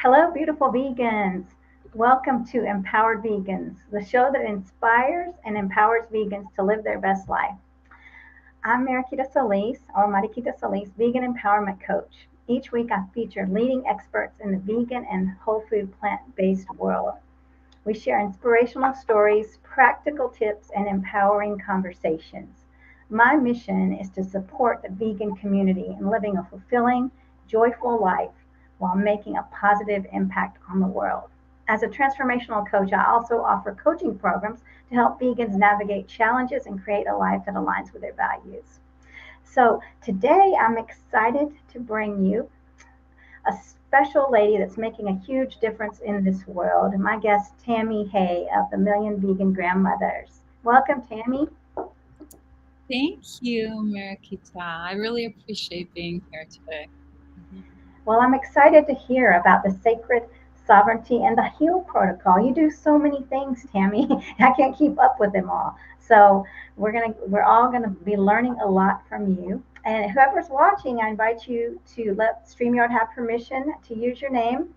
Hello, beautiful vegans. Welcome to Empowered Vegans, the show that inspires and empowers vegans to live their best life. I'm Mariquita Solis, vegan empowerment coach. Each week I feature leading experts in the vegan and whole food plant based world. We share inspirational stories, practical tips, and empowering conversations. My mission is to support the vegan community in living a fulfilling, joyful life while making a positive impact on the world. As a transformational coach, I also offer coaching programs to help vegans navigate challenges and create a life that aligns with their values. So, today I'm excited to bring you a special lady that's making a huge difference in this world. My guest, Tami Hay of the Million Vegan Grandmothers. Welcome, Tami. Thank you, Mariquita. I really appreciate being here today. Mhm. Well, I'm excited to hear about the sacred sovereignty and the heal protocol. You do so many things, Tammy. I can't keep up with them all. So we're all gonna be learning a lot from you. And whoever's watching, I invite you to let StreamYard have permission to use your name.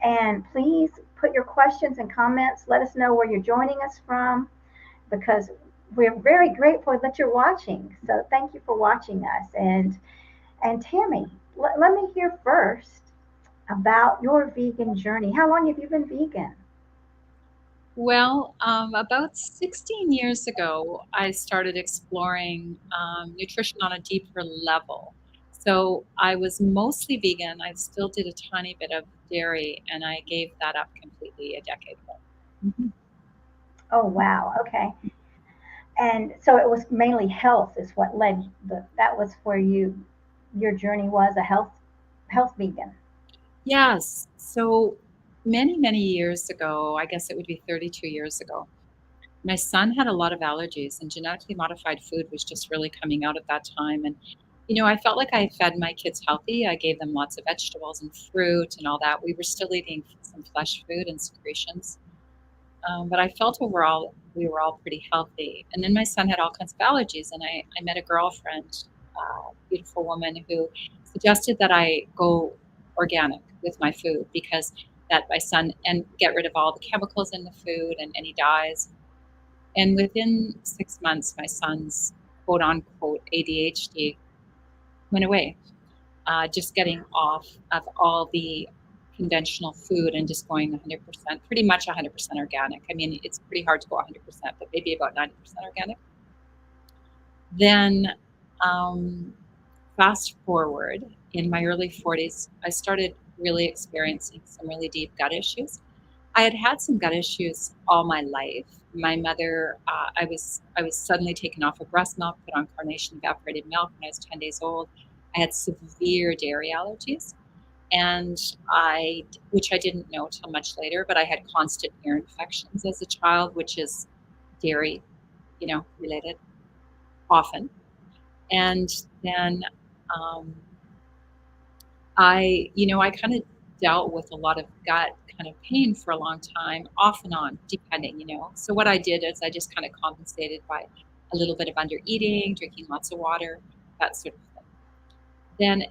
And please put your questions and comments. Let us know where you're joining us from because we're very grateful that you're watching. So thank you for watching us. And Tammy, let me hear first about your vegan journey. How long have you been vegan? About 16 years ago, I started exploring nutrition on a deeper level. So I was mostly vegan. I still did a tiny bit of dairy, and I gave that up completely a decade ago. Mhm. Oh wow, okay. And so it was mainly health is what led that was where your journey was a health vegan. Yes. So many, many years ago, I guess it would be 32 years ago, my son had a lot of allergies, and genetically modified food was just really coming out at that time. And, I felt like I fed my kids healthy. I gave them lots of vegetables and fruit and all that. We were still eating some flesh food and secretions. But I felt overall we were all pretty healthy. And then my son had all kinds of allergies, and I met a girlfriend, a beautiful woman, who suggested that I go organic with my food because that my son and get rid of all the chemicals in the food and any dyes. And within 6 months, my son's quote unquote ADHD went away, just getting off of all the conventional food and just going 100%, pretty much 100% organic. I mean, it's pretty hard to go 100%, but maybe about 90% organic. Then, um, fast forward in my early 40s, I started really experiencing some really deep gut issues. I had had some gut issues all my life. My mother, I was suddenly taken off of breast milk, put on carnation evaporated milk when I was 10 days old. I had severe dairy allergies, and which I didn't know till much later, but I had constant ear infections as a child, which is dairy, related often. And then um, I kind of dealt with a lot of gut kind of pain for a long time, off and on, depending. So what I did is I just kind of compensated by a little bit of under eating, drinking lots of water, that sort of thing. Then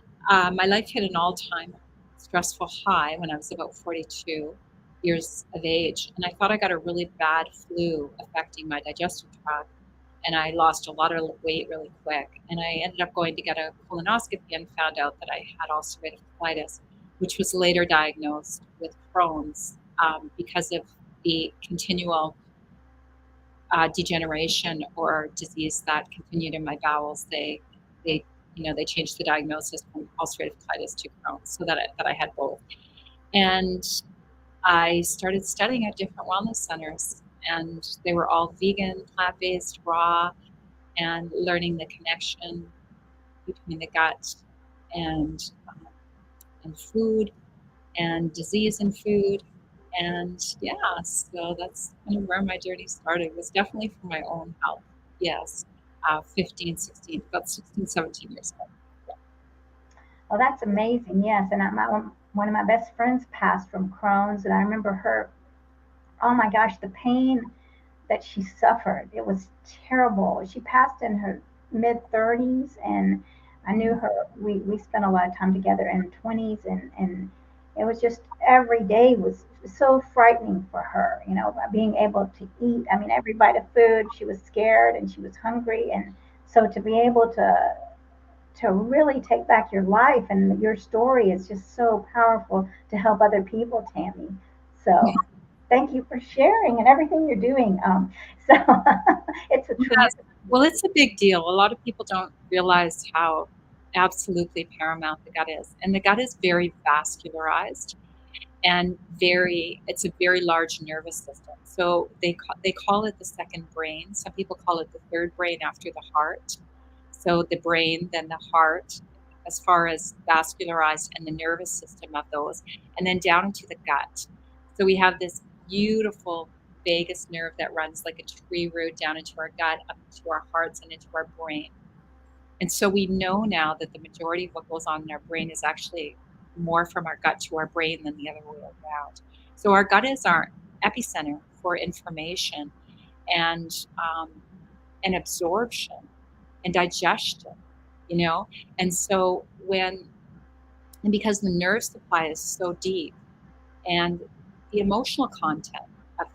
my life hit an all-time stressful high when I was about 42 years of age, and I thought I got a really bad flu affecting my digestive tract, and I lost a lot of weight really quick. And I ended up going to get a colonoscopy and found out that I had ulcerative colitis, which was later diagnosed with Crohn's because of the continual degeneration or disease that continued in my bowels. They changed the diagnosis from ulcerative colitis to Crohn's, so that I had both. And I started studying at different wellness centers, and they were all vegan, plant-based, raw, and learning the connection between the gut and and food and disease in food. And yeah, so that's kind of where my journey started. It was definitely for my own health. Yes, 15, 16, about 16, 17 years ago. Yeah. Well, that's amazing. Yes, and one of my best friends passed from Crohn's, and I remember her. Oh my gosh, the pain that she suffered. It was terrible. She passed in her mid 30s, and I knew Mm. her. We spent a lot of time together in her 20s, and It was just every day was so frightening for her, being able to eat. I mean, every bite of food, she was scared and she was hungry. And so to be able to really take back your life, and your story is just so powerful to help other people, Tammy. So thank you for sharing and everything you're doing. So it's a Yes. tremendous. Well, it's a big deal. A lot of people don't realize how absolutely paramount the gut is. And the gut is very vascularized and it's a very large nervous system. So they call it the second brain. Some people call it the third brain after the heart. So the brain, then the heart, as far as vascularized, and the nervous system of those, and then down into the gut. So we have this beautiful vagus nerve that runs like a tree root down into our gut, up into our hearts, and into our brain. And so we know now that the majority of what goes on in our brain is actually more from our gut to our brain than the other way around. So our gut is our epicenter for information and um, and absorption and digestion, you know. And so and because the nerve supply is so deep, and the emotional content of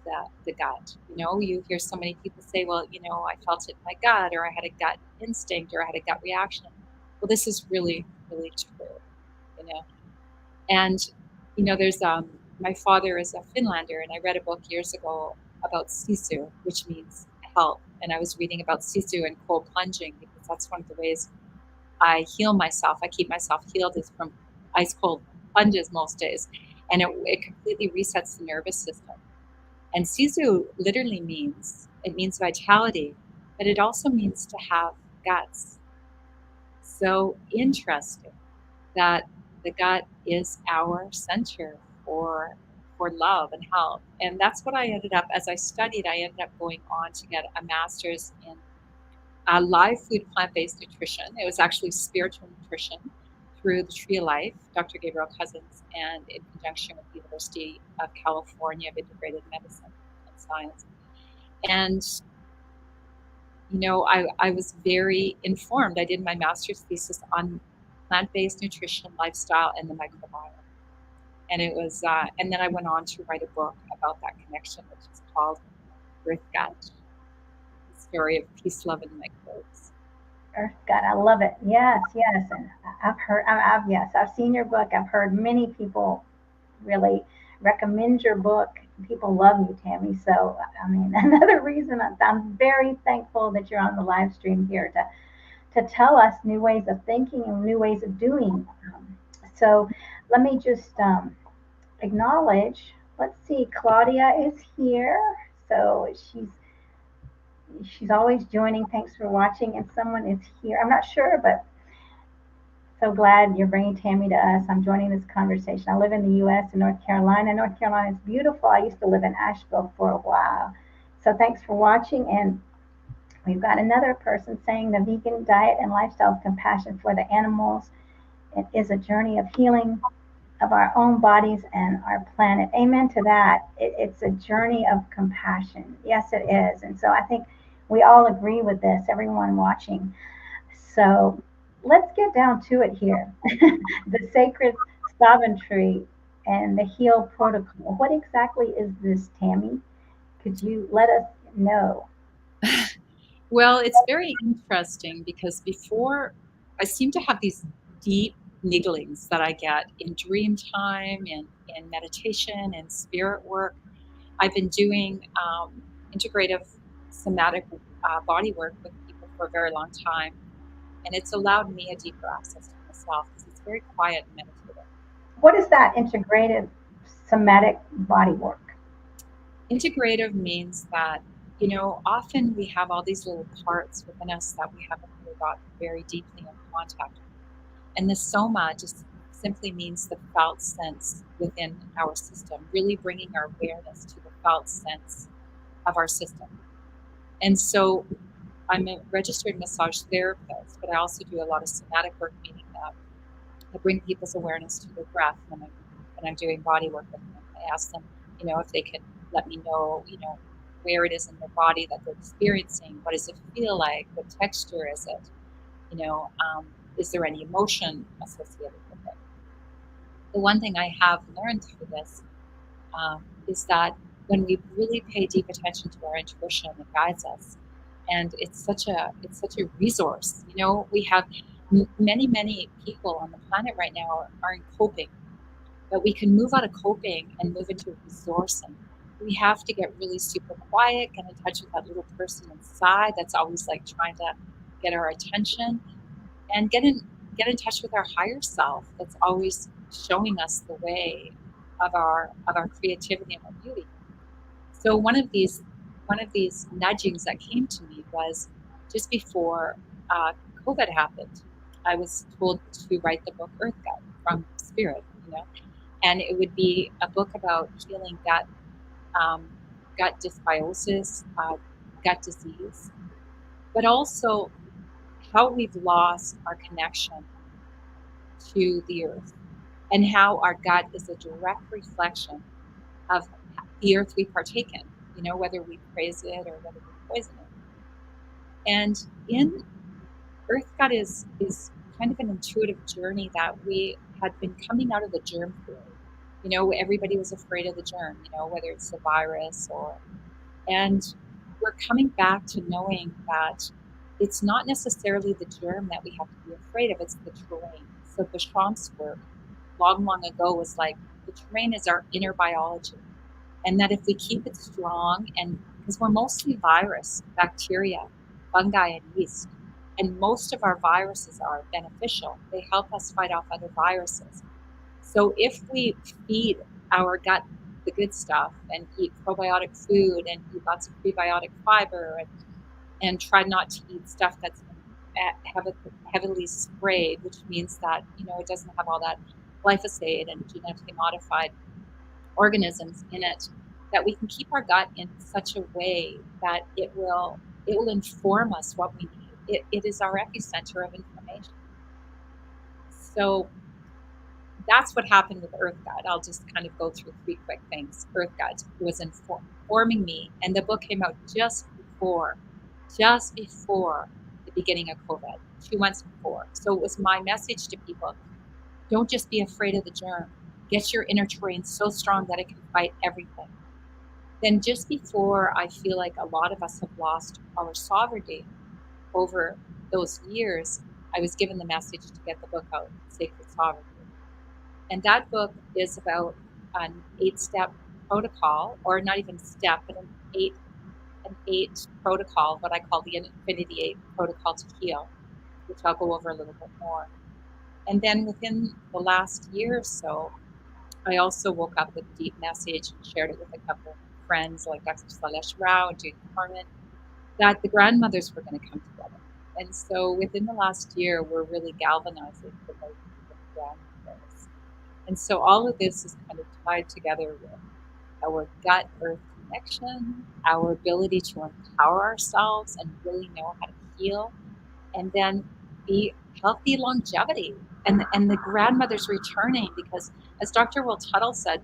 the gut. You hear so many people say, well, I felt it in my gut, or I had a gut instinct, or I had a gut reaction. Well, this is really, really true, you know. And, there's my father is a Finlander, and I read a book years ago about sisu, which means health. And I was reading about sisu and cold plunging because that's one of the ways I heal myself. I keep myself healed is from ice cold plunges most days. And it completely resets the nervous system. And Sisu literally means vitality, but it also means to have guts. So interesting that the gut is our center for love and health. And that's what I ended up, as I studied, I ended up going on to get a master's in live food plant-based nutrition. It was actually spiritual nutrition through the Tree of Life, Dr. Gabriel Cousins, and in conjunction with the University of California of Integrated Medicine and Science. And I was very informed. I did my master's thesis on plant-based nutrition, lifestyle, and the microbiome. And it was, and then I went on to write a book about that connection, which is called Earth Gut: The Story of Peace, Love, and Microbes. Earth God, I love it. Yes, yes, and I've heard, yes, I've seen your book. I've heard many people really recommend your book. People love you, Tammy. So, I mean, another reason I'm very thankful that you're on the live stream here to tell us new ways of thinking and new ways of doing. So, let me just acknowledge. Let's see, Claudia is here. So she's always joining. Thanks for watching. And someone is here. I'm not sure, but so glad you're bringing Tammy to us. I'm joining this conversation. I live in the U.S. in North Carolina. North Carolina is beautiful. I used to live in Asheville for a while. So thanks for watching. And we've got another person saying the vegan diet and lifestyle of compassion for the animals. It is a journey of healing of our own bodies and our planet. Amen to that. It's a journey of compassion. Yes, it is. And so I think we all agree with this, everyone watching. So let's get down to it here. The sacred sovereignty and the heal protocol. What exactly is this, Tammy? Could you let us know? Well, it's very interesting because before I seem to have these deep nigglings that I get in dream time and in meditation and spirit work. I've been doing integrative somatic body work with people for a very long time, and it's allowed me a deeper access to myself because it's very quiet and meditative. What is that integrated somatic body work? Integrative means that, often we have all these little parts within us that we haven't really got very deeply in contact with. And the soma just simply means the felt sense within our system, really bringing our awareness to the felt sense of our system. And so I'm a registered massage therapist, but I also do a lot of somatic work, meaning that I bring people's awareness to their breath when I'm doing body work with them. I ask them, if they can let me know, where it is in their body that they're experiencing. What does it feel like? What texture is it? You know, is there any emotion associated with it? the one thing I have learned through this is that when we really pay deep attention to our intuition, it guides us, and it's such a resource. We have many people on the planet right now are in coping, but we can move out of coping and move into resourcing. We have to get really super quiet, get in touch with that little person inside that's always like trying to get our attention, and get in touch with our higher self that's always showing us the way of our creativity and our beauty. So one of these nudgings that came to me was just before uh, COVID happened. I was told to write the book Earth Gut from Spirit, and it would be a book about healing um, gut dysbiosis, gut disease, but also how we've lost our connection to the earth, and how our gut is a direct reflection of the earth we partake in, whether we praise it or whether we poison it. And in Earth Gut is kind of an intuitive journey that we had been coming out of the germ theory. Everybody was afraid of the germ, whether it's the virus or, and we're coming back to knowing that it's not necessarily the germ that we have to be afraid of, it's the terrain. So Bashram's work long ago was like, the terrain is our inner biology. And that if we keep it strong, and because we're mostly virus, bacteria, fungi, and yeast, and most of our viruses are beneficial, they help us fight off other viruses. So if we feed our gut the good stuff and eat probiotic food and eat lots of prebiotic fiber, and try not to eat stuff that's heavily sprayed, which means that it doesn't have all that glyphosate and genetically modified organisms in it, that we can keep our gut in such a way that it will inform us what we need. It is our epicenter of information. So that's what happened with Earth Gut. I'll just kind of go through three quick things. Earth Gut was informing me, and the book came out just before the beginning of COVID, 2 months before. So it was my message to people: don't just be afraid of the germ. Get your inner terrain so strong that it can fight everything. Then just before I feel like a lot of us have lost our sovereignty over those years, I was given the message to get the book out, Sacred Sovereignty. And that book is about an 8-step protocol, or not even step, but an eight protocol, what I call the Infinity 8 protocol to heal, which I'll go over a little bit more. And then within the last year or so, I also woke up with a deep message and shared it with a couple of friends like Dr. Salesh Rao and Judy Harmon, that the grandmothers were going to come together. And so within the last year, we're really galvanizing the grandmothers. And so all of this is kind of tied together with our gut earth connection, our ability to empower ourselves and really know how to heal, and then be healthy longevity. And the grandmothers returning, because as Dr. Will Tuttle said,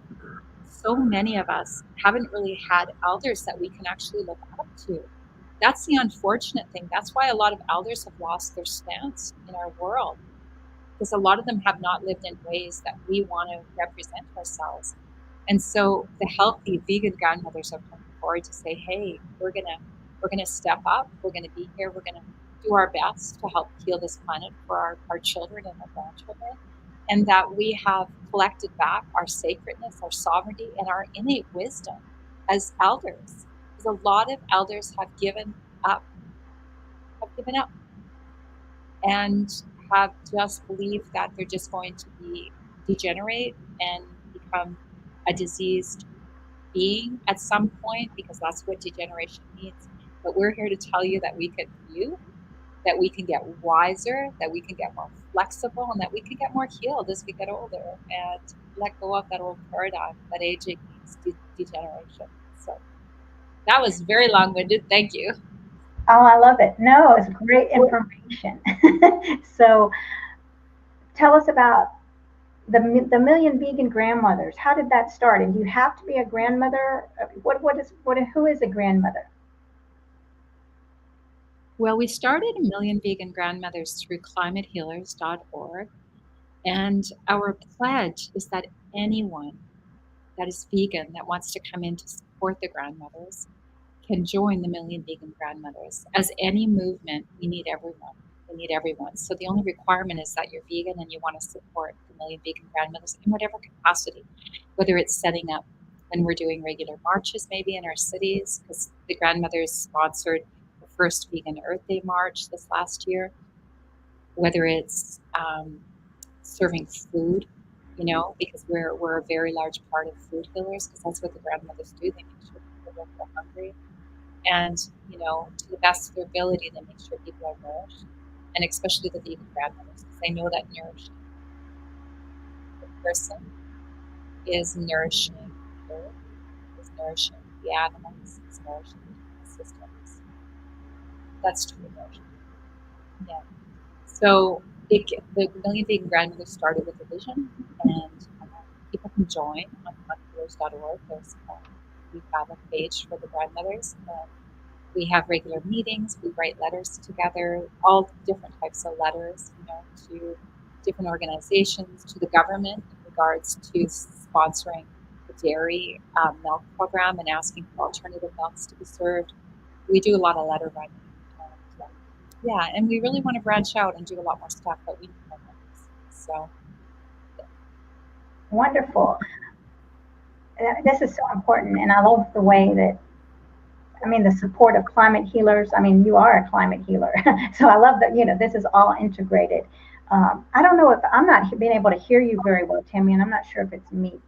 so many of us haven't really had elders that we can actually look up to. That's the unfortunate thing. That's why a lot of elders have lost their stance in our world, because a lot of them have not lived in ways that we want to represent ourselves. And so the healthy vegan grandmothers are coming forward to say, hey, we're gonna step up, we're gonna be here, we're gonna do our best to help heal this planet for our children and our grandchildren, and that we have collected back our sacredness, our sovereignty, and our innate wisdom as elders. Because a lot of elders have given up and have just believed that they're just going to degenerate and become a diseased being at some point, because that's what degeneration means. But we're here to tell you that we can mute, that we can get wiser, that we can get more flexible, and that we can get more healed as we get older and let go of that old paradigm that aging means degeneration. So that was very long-winded. Thank you. Oh, I love it. No, it's great information. So tell us about the million vegan grandmothers. How did that start? And do you have to be a grandmother? Who is a grandmother? Well, we started a million vegan grandmothers through climatehealers.org. And our pledge is that anyone that is vegan that wants to come in to support the grandmothers can join the Million Vegan Grandmothers. As any movement, we need everyone. We need everyone. So the only requirement is that you're vegan and you want to support the Million Vegan Grandmothers in whatever capacity, whether it's setting up when we're doing regular marches maybe in our cities, because the grandmothers sponsored the first Vegan Earth Day march this last year, whether it's serving food, because we're a very large part of food healers, because that's what the grandmothers do. They make sure people don't go hungry, and to the best of their ability, they make sure people are nourished, and especially the vegan grandmothers, because they know that nourishing the person is nourishing the earth, is nourishing the animals, is nourishing the ecosystems. That's true nourishment. Yeah. So the Million Vegan Grandmothers started with a vision, and people can join on huntpillars.org. We have a page for the grandmothers, and we have regular meetings. We write letters together, all different types of letters, to different organizations, to the government in regards to sponsoring the dairy milk program and asking for alternative milks to be served. We do a lot of letter writing. And, yeah, and we really want to branch out and do a lot more stuff, but we need more members. So, Wonderful. This is so important, and I love the way that, I mean, the support of climate healers. I mean, you are a climate healer, so I love that. This is all integrated. I don't know if I'm not being able to hear you very well, Tammy, and I'm not sure if it's me.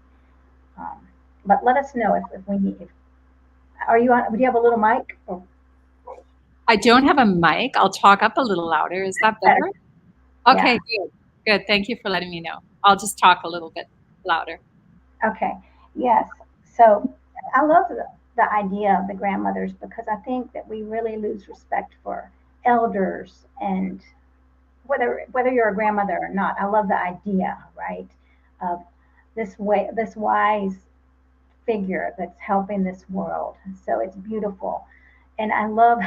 Um, but let us know if we need. Are you on? Do you have a little mic? Or I don't have a mic. I'll talk up a little louder. Is that better? better? Yeah. Okay, good. Good. Thank you for letting me know. I'll just talk a little bit louder. Okay. Yes. So I love the idea of the grandmothers because I think that we really lose respect for elders and whether you're a grandmother or not. I love the idea, right, of this wise figure that's helping this world. So it's beautiful, and I love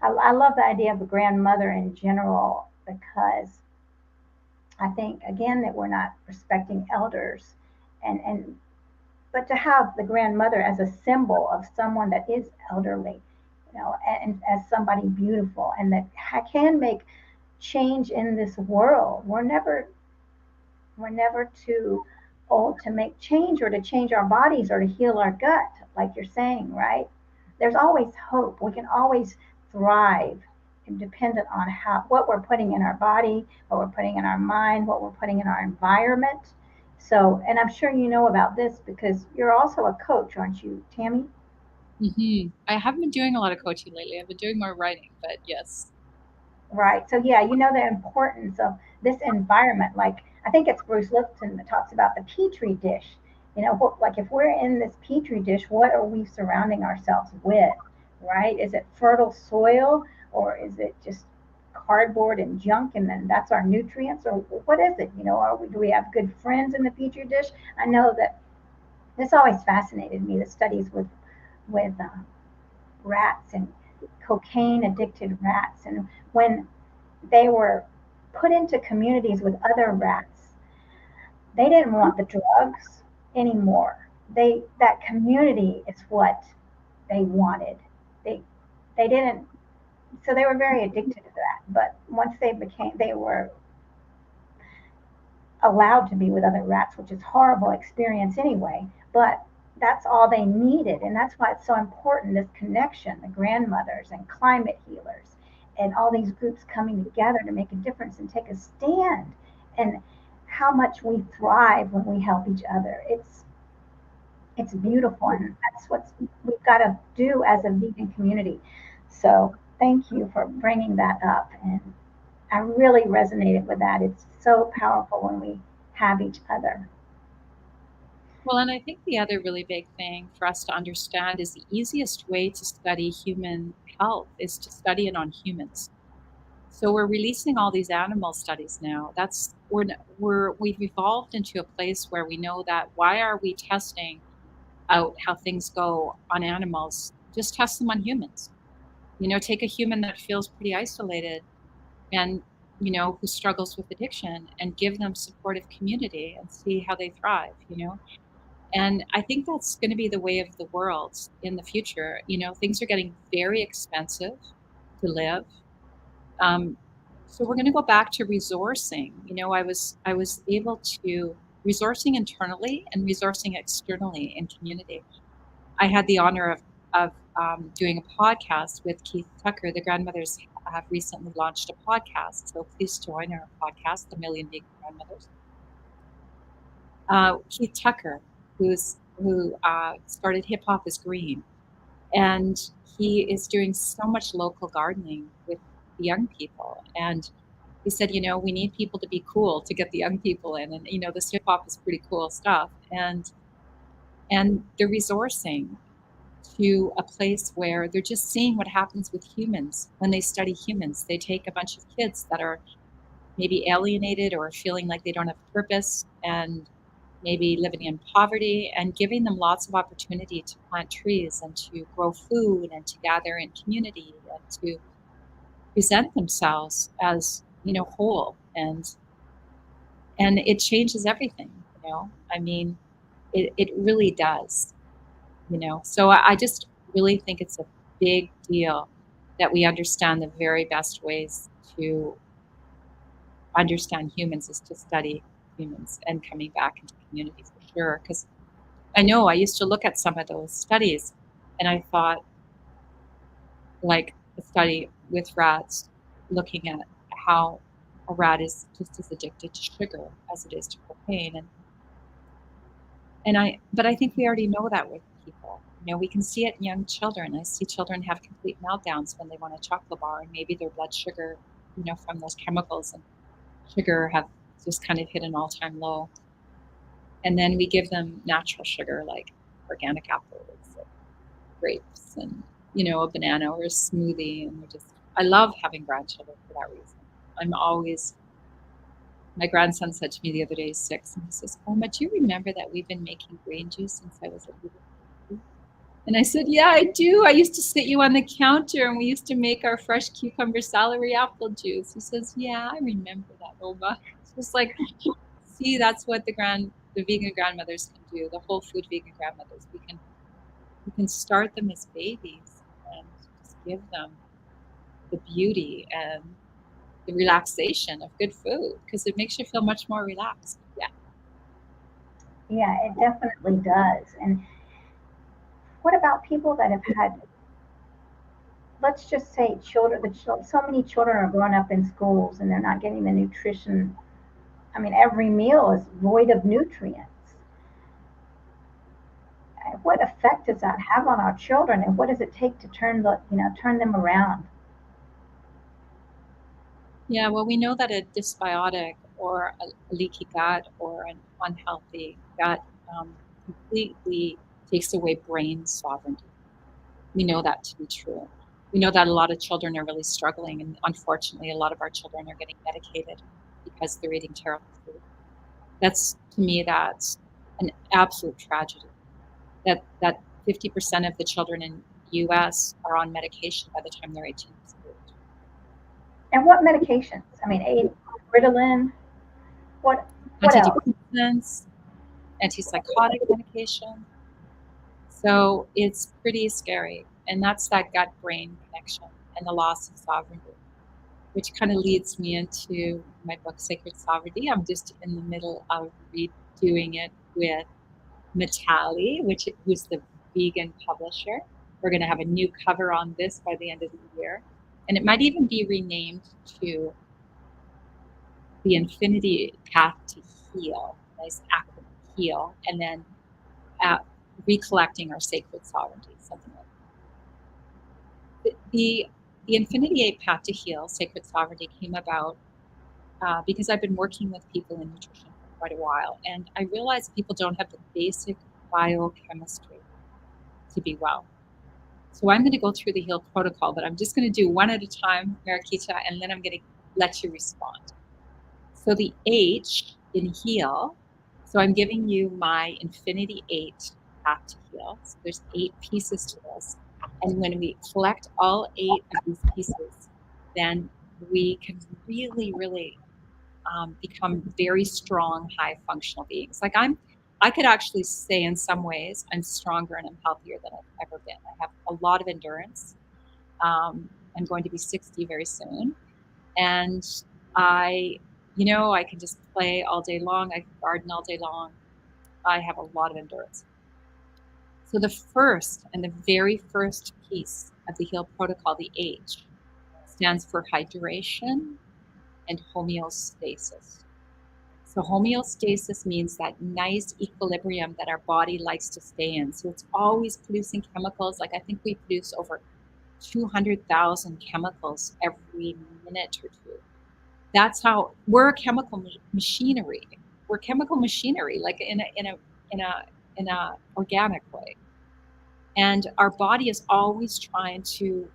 I love the idea of a grandmother in general because I think again that we're not respecting elders, and but to have the grandmother as a symbol of someone that is elderly, and as somebody beautiful and that can make change in this world. We're never too old to make change or to change our bodies or to heal our gut, like you're saying, right? There's always hope. We can always thrive dependent on what we're putting in our body, what we're putting in our mind, what we're putting in our environment. So, and I'm sure you know about this because you're also a coach, aren't you, Tammy? I haven't been doing a lot of coaching lately. I've been doing more writing, but yes. Right. So yeah, you know the importance of this environment. Like I think it's Bruce Lipton that talks about the petri dish. Like if we're in this petri dish, what are we surrounding ourselves with? Right? Is it fertile soil or is it just cardboard and junk, and then that's our nutrients, or what is it? Do we have good friends in the petri dish? I know that this always fascinated me. The studies with rats and cocaine addicted rats, and when they were put into communities with other rats. They didn't want the drugs anymore. That community is what they wanted. They they didn't, so they were very addicted to that. But once they were allowed to be with other rats, which is a horrible experience anyway. But that's all they needed, and that's why it's so important. This connection, the grandmothers and climate healers, and all these groups coming together to make a difference and take a stand, and how much we thrive when we help each other. It's beautiful, and that's what we've got to do as a vegan community. So thank you for bringing that up, and I really resonated with that. It's so powerful when we have each other. Well, and I think the other really big thing for us to understand is the easiest way to study human health is to study it on humans. So we're releasing all these animal studies now. We've evolved into a place where we know that why are we testing out how things go on animals? Just test them on humans. Take a human that feels pretty isolated and who struggles with addiction and give them supportive community and see how they thrive. And I think that's going to be the way of the world in the future. Things are getting very expensive to live. Um, so we're going to go back to resourcing. I was able to resourcing internally and resourcing externally in community. I had the honor of doing a podcast with Keith Tucker. The grandmothers have recently launched a podcast, so please join our podcast, The Million Vegan Grandmothers. Keith Tucker, who started Hip Hop is Green, and he is doing so much local gardening with the young people. And he said, we need people to be cool to get the young people in, and this hip hop is pretty cool stuff, and they're resourcing to a place where they're just seeing what happens with humans when they study humans. They take a bunch of kids that are maybe alienated or feeling like they don't have purpose and maybe living in poverty, and giving them lots of opportunity to plant trees and to grow food and to gather in community and to present themselves as whole, and it changes everything. I mean, it really does. So I just really think it's a big deal that we understand the very best ways to understand humans is to study humans and coming back into community for sure. Because I know I used to look at some of those studies and I thought, like a study with rats, looking at how a rat is just as addicted to sugar as it is to cocaine. But I think we already know that with people. We can see it in young children. I see children have complete meltdowns when they want a chocolate bar, and maybe their blood sugar, from those chemicals and sugar have just kind of hit an all-time low. And then we give them natural sugar like organic apples, or grapes, and a banana or a smoothie. And I love having grandchildren for that reason. My grandson said to me the other day, he's 6, and he says, "Oma, do you remember that we've been making green juice since I was a little baby?" And I said, "Yeah, I do. I used to sit you on the counter and we used to make our fresh cucumber celery apple juice." He says, "Yeah, I remember that, Oma." It's just like, see, that's what the vegan grandmothers can do, the whole food vegan grandmothers. We can start them as babies and just give them the beauty and the relaxation of good food, because it makes you feel much more relaxed. Yeah. Yeah, it definitely does. And what about people that have had, let's just say, children? So many children are growing up in schools and they're not getting the nutrition. I mean, every meal is void of nutrients. What effect does that have on our children, and what does it take to turn them around? Yeah, well, we know that a dysbiotic or a leaky gut or an unhealthy gut completely takes away brain sovereignty. We know that to be true. We know that a lot of children are really struggling, and unfortunately, a lot of our children are getting medicated because they're eating terrible food. To me, that's an absolute tragedy. That 50% of the children in the U.S. are on medication by the time they're 18 years old. And what medications? I mean, Ritalin. What else? Antidepressants, antipsychotic medication. So it's pretty scary. And that's that gut brain connection and the loss of sovereignty, which kind of leads me into my book, Sacred Sovereignty. I'm just in the middle of redoing it with Mitali, who's the vegan publisher. We're going to have a new cover on this by the end of the year. And it might even be renamed to The Infinity Path to Heal. Nice acronym, HEAL. And then recollecting our sacred sovereignty, something like that. The Infinity 8 Path to Heal, Sacred Sovereignty, came about because I've been working with people in nutrition for quite a while, and I realized people don't have the basic biochemistry to be well. So I'm going to go through the HEAL protocol, but I'm just going to do one at a time, Mariquita, and then I'm going to let you respond. So the H in HEAL, so I'm giving you my Infinity 8 Path to Heal. So there's 8 pieces to this. And when we collect all 8 of these pieces, then we can really, really become very strong, high functional beings. I could actually say in some ways I'm stronger and I'm healthier than I've ever been. I have a lot of endurance. I'm going to be 60 very soon. And I, I can just play all day long. I can garden all day long. I have a lot of endurance. So the first and the very first piece of the HEAL protocol, the H, stands for hydration and homeostasis. So homeostasis means that nice equilibrium that our body likes to stay in. So it's always producing chemicals. Like I think we produce over 200,000 chemicals every minute or two. That's how we're a chemical machinery. We're chemical machinery, like in a organic way. And our body is always trying to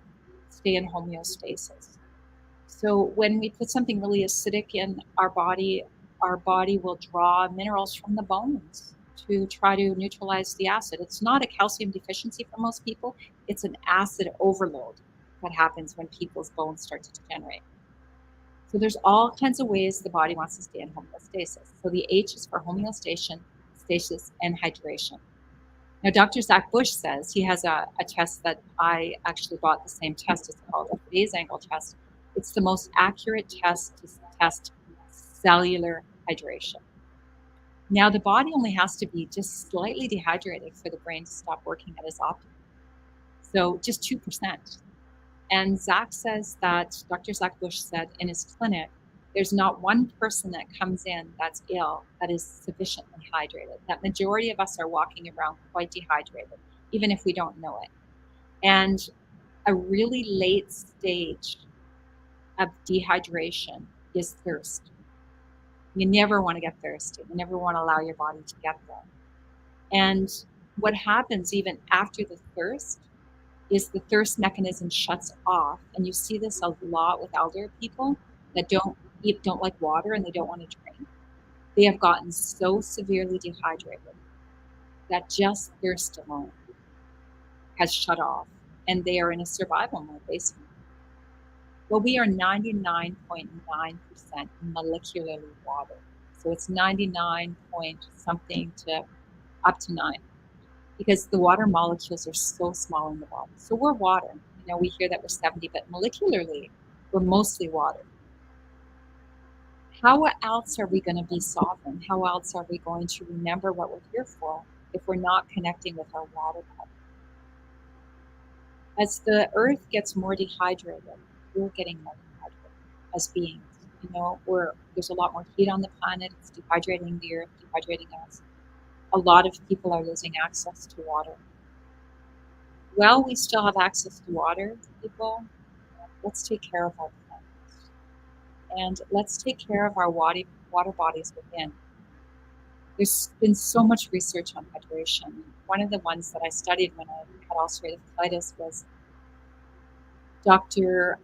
stay in homeostasis. So when we put something really acidic in our body will draw minerals from the bones to try to neutralize the acid. It's not a calcium deficiency for most people, it's an acid overload that happens when people's bones start to degenerate. So there's all kinds of ways the body wants to stay in homeostasis. So the H is for homeostasis, stasis, and hydration. Now, Dr. Zach Bush says he has a test that I actually bought the same test. It's called a phase angle test. It's the most accurate test to test cellular hydration. Now, the body only has to be just slightly dehydrated for the brain to stop working at its optimum. So just 2%. And Zach says that Dr. Zach Bush said in his clinic, there's not one person that comes in that's ill that is sufficiently hydrated. That majority of us are walking around quite dehydrated, even if we don't know it. And a really late stage of dehydration is thirst. You never want to get thirsty. You never want to allow your body to get there. And what happens even after the thirst is the thirst mechanism shuts off. And you see this a lot with elder people that don't like water and they don't want to drink. They have gotten so severely dehydrated that just thirst alone has shut off and they are in a survival mode basically. Well, we are 99.9% molecularly water. So it's 99 point something to up to 9 because the water molecules are so small in the body. So we're water. We hear that we're 70, but molecularly, we're mostly water. How else are we going to be sovereign? How else are we going to remember what we're here for if we're not connecting with our water body? As the earth gets more dehydrated, we're getting more dehydrated as beings. There's a lot more heat on the planet. It's dehydrating the earth, dehydrating us. A lot of people are losing access to water. Well, we still have access to water, people. Let's take care of our planet. And let's take care of our water bodies within. There's been so much research on hydration. One of the ones that I studied when I had ulcerative colitis was Dr.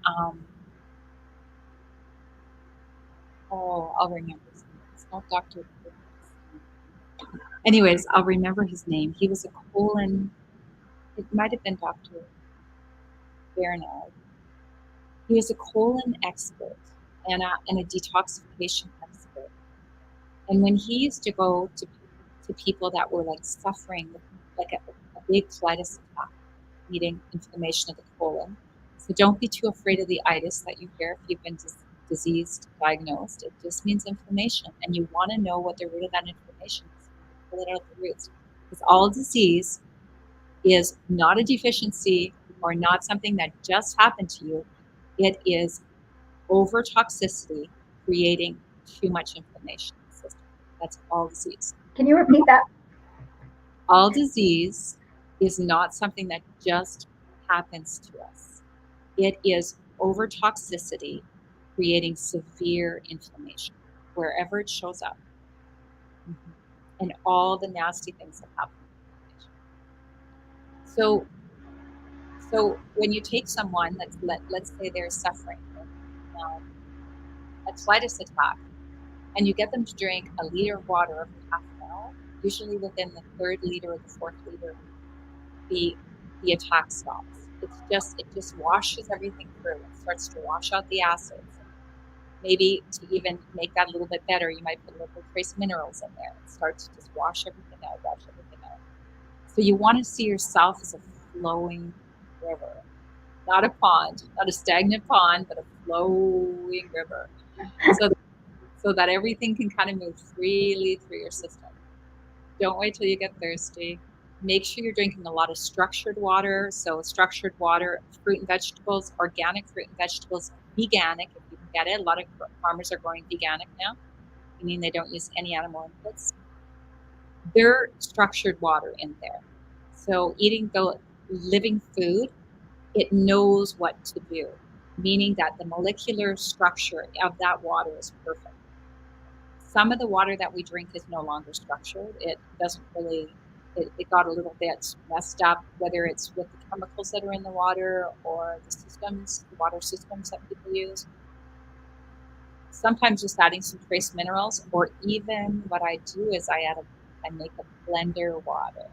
I'll remember his name. It's not Dr. Anyways, I'll remember his name. He was a colon, it might have been Dr. Bernard. He was a colon expert and a detoxification expert. And when he used to go to people that were like suffering with like a big colitis attack, needing inflammation of the colon. So don't be too afraid of the itis that you hear if you've been diseased, diagnosed. It just means inflammation. And you want to know what the root of that inflammation is. Pull it out of the roots. Because all disease is not a deficiency or not something that just happened to you. It is over toxicity creating too much inflammation in the system. That's all disease. Can you repeat that? All disease is not something that just happens to us. It is over toxicity creating severe inflammation wherever it shows up. Mm-hmm. And all the nasty things that happen. So when you take someone let's say they're suffering a colitis attack, and you get them to drink a liter of water every half an hour, usually within the third liter or the fourth liter, the attack stops. It just washes everything through. It starts to wash out the acids. Maybe to even make that a little bit better, you might put a little trace minerals in there and start to just wash everything out, wash everything out. So you want to see yourself as a flowing river, not a pond, not a stagnant pond, but a flowing river. So so that everything can kind of move freely through your system. Don't wait till you get thirsty. Make sure you're drinking a lot of structured water. So structured water, fruit and vegetables, organic fruit and vegetables, veganic if you can get it. A lot of farmers are growing veganic now, meaning they don't use any animal inputs. They're structured water in there. So eating the living food, it knows what to do, meaning that the molecular structure of that water is perfect. Some of the water that we drink is no longer structured. It doesn't really, it got a little bit messed up, whether it's with the chemicals that are in the water or the systems, the water systems that people use. Sometimes just adding some trace minerals, or even what I do is I make a blender water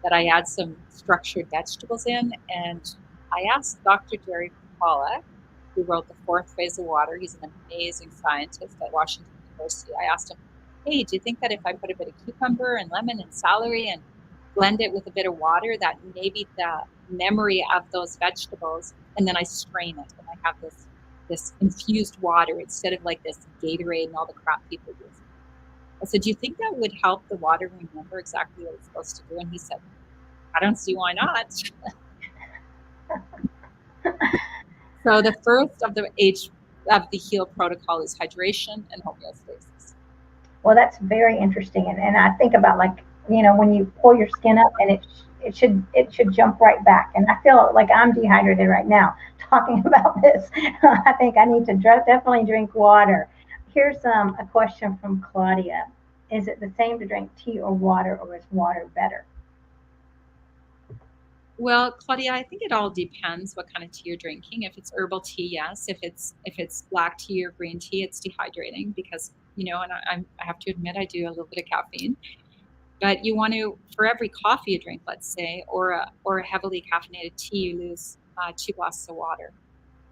that I add some structured vegetables in. And I asked Dr. Jerry Pollack, who wrote The Fourth Phase of Water. He's an amazing scientist at Washington University. I asked him, hey, do you think that if I put a bit of cucumber and lemon and celery and blend it with a bit of water, that maybe the memory of those vegetables, and then I strain it and I have this infused water instead of like this Gatorade and all the crap people use. I said, do you think that would help the water remember exactly what it's supposed to do? And he said, I don't see why not. So the first of the age of the HEAL protocol is hydration and homeostasis. Well, that's very interesting, and I think about, like, when you pull your skin up, and it should jump right back. And I feel like I'm dehydrated right now talking about this. I think I need to definitely drink water. Here's a question from Claudia: is it the same to drink tea or water, or is water better? Well, Claudia, I think it all depends what kind of tea you're drinking. If it's herbal tea, yes. If it's black tea or green tea, it's dehydrating because and I have to admit I do a little bit of caffeine. But you want to, for every coffee you drink, let's say, or a heavily caffeinated tea, you lose 2 glasses of water.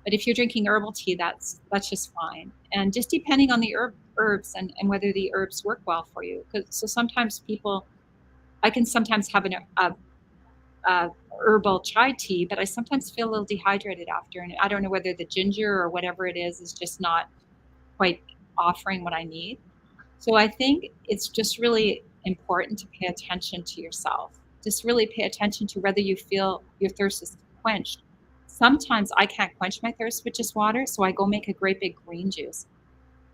But if you're drinking herbal tea, that's just fine. And just depending on the herbs and whether the herbs work well for you. Because so sometimes I can sometimes have a herbal chai tea, but I sometimes feel a little dehydrated after, and I don't know whether the ginger or whatever it is just not quite offering what I need. So I think it's just really important to pay attention to yourself. Just really pay attention to whether you feel your thirst is quenched. Sometimes I can't quench my thirst with just water, so I go make a great big green juice.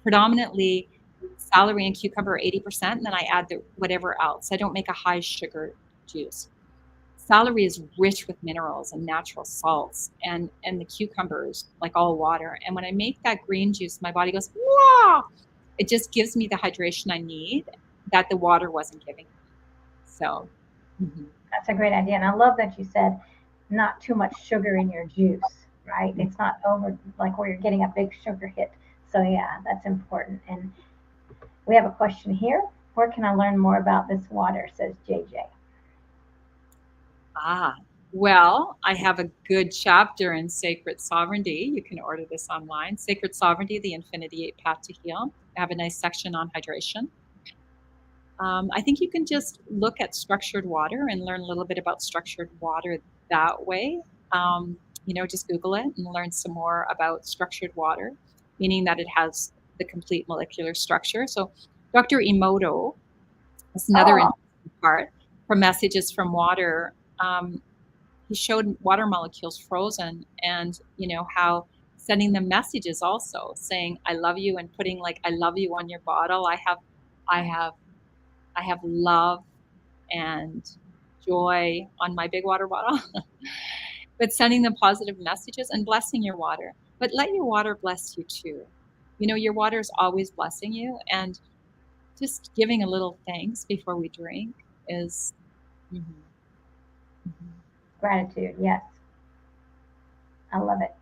Predominantly celery and cucumber 80%, and then I add the whatever else. I don't make a high sugar juice. Celery is rich with minerals and natural salts, and the cucumber is like all water. And when I make that green juice, my body goes, wow! It just gives me the hydration I need that the water wasn't giving me. So, mhm. That's a great idea, and I love that you said not too much sugar in your juice, right? It's not over, like, where you're getting a big sugar hit. So yeah, that's important. And we have a question here. Where can I learn more about this water? Says JJ. Ah, well, I have a good chapter in Sacred Sovereignty. You can order this online. Sacred Sovereignty, the Infinity Eight Path to Heal. I have a nice section on hydration. I think you can just look at structured water and learn a little bit about structured water that way. Just Google it and learn some more about structured water, meaning that it has the complete molecular structure. So, Dr. Emoto is another Oh, interesting part from Messages from Water. He showed water molecules frozen, and how sending them messages also saying I love you and putting like I love you on your bottle. I have I have love and joy on my big water bottle, but sending them positive messages and blessing your water. But let your water bless you too. Your water is always blessing you, and just giving a little thanks before we drink is. Mhm, mhm. gratitude. Yes, I love it.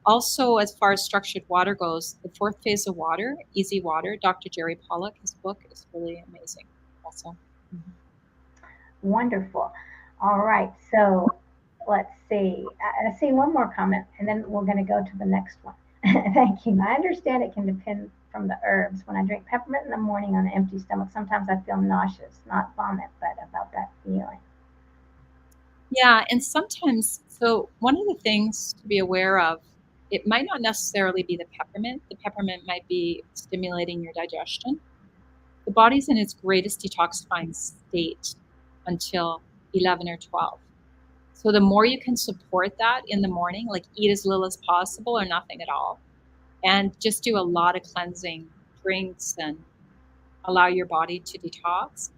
Also, as far as structured water goes, the fourth phase of water, Easy Water, Dr. Jerry Pollack, his book is really amazing. Also. Mhm. Wonderful. All right. So Let's see. I see one more comment, and then we're going to go to the next one. Thank you. I understand it can depend from the herbs. When I drink peppermint in the morning on an empty stomach, sometimes I feel nauseous, not vomit, but about that feeling. Yeah, and sometimes, so one of the things to be aware of, it might not necessarily be the peppermint. The peppermint might be stimulating your digestion. The body's in its greatest detoxifying state until 11 or 12. So the more you can support that in the morning, like eat as little as possible or nothing at all, and just do a lot of cleansing drinks and allow your body to detox.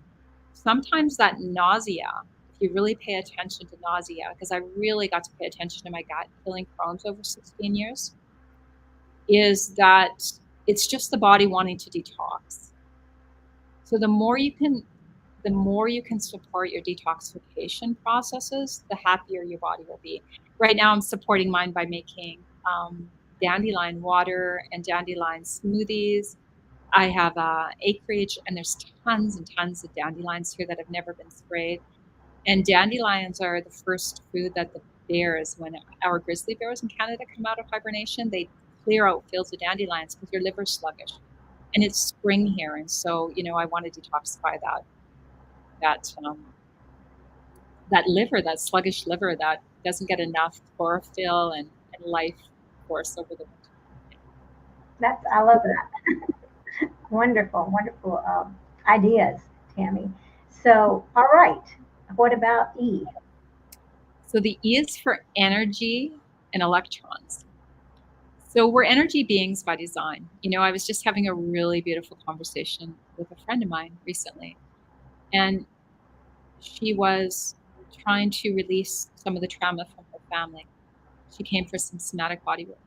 Sometimes that nausea, if you really pay attention to nausea, because I really got to pay attention to my gut healing Crohn's over 16 years, is that it's just the body wanting to detox. So the more you can support your detoxification processes, the happier your body will be. Right now, I'm supporting mine by making dandelion water and dandelion smoothies. I have acreage, and there's tons and tons of dandelions here that have never been sprayed. And dandelions are the first food that the bears, when our grizzly bears in Canada come out of hibernation, they clear out fields of dandelions because their liver's sluggish. And it's spring here, and so I want to detoxify that that liver, that sluggish liver that doesn't get enough chlorophyll and life force over the winter. I love that. Wonderful, wonderful ideas, Tammy. So, all right. What about E? So the E is for energy and electrons. So we're energy beings by design. I was just having a really beautiful conversation with a friend of mine recently, and she was trying to release some of the trauma from her family. She came for some somatic body work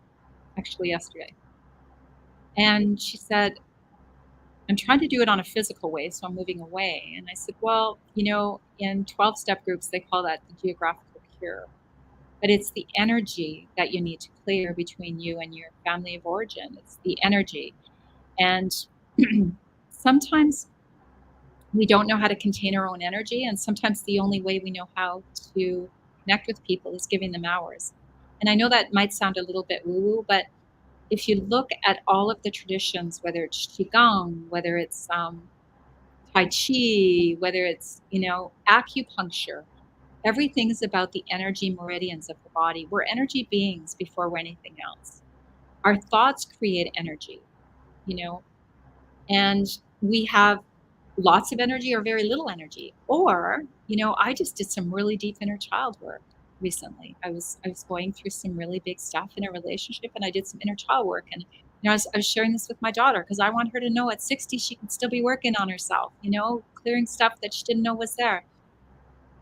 actually yesterday. And she said, I'm trying to do it on a physical way, so I'm moving away. And I said, well, in 12-step groups, they call that the geographical cure. But it's the energy that you need to clear between you and your family of origin. It's the energy. And sometimes we don't know how to contain our own energy. And sometimes the only way we know how to connect with people is giving them ours. And I know that might sound a little bit woo woo, but if you look at all of the traditions, whether it's Qigong, whether it's Tai Chi, whether it's, acupuncture, everything is about the energy meridians of the body. We're energy beings before we're anything else. Our thoughts create energy, you know, and we have lots of energy or very little energy. Or, I just did some really deep inner child work recently. I was going through some really big stuff in a relationship, and I did some inner child work. And I was sharing this with my daughter because I want her to know at 60 she can still be working on herself, clearing stuff that she didn't know was there.